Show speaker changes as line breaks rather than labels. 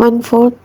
1/4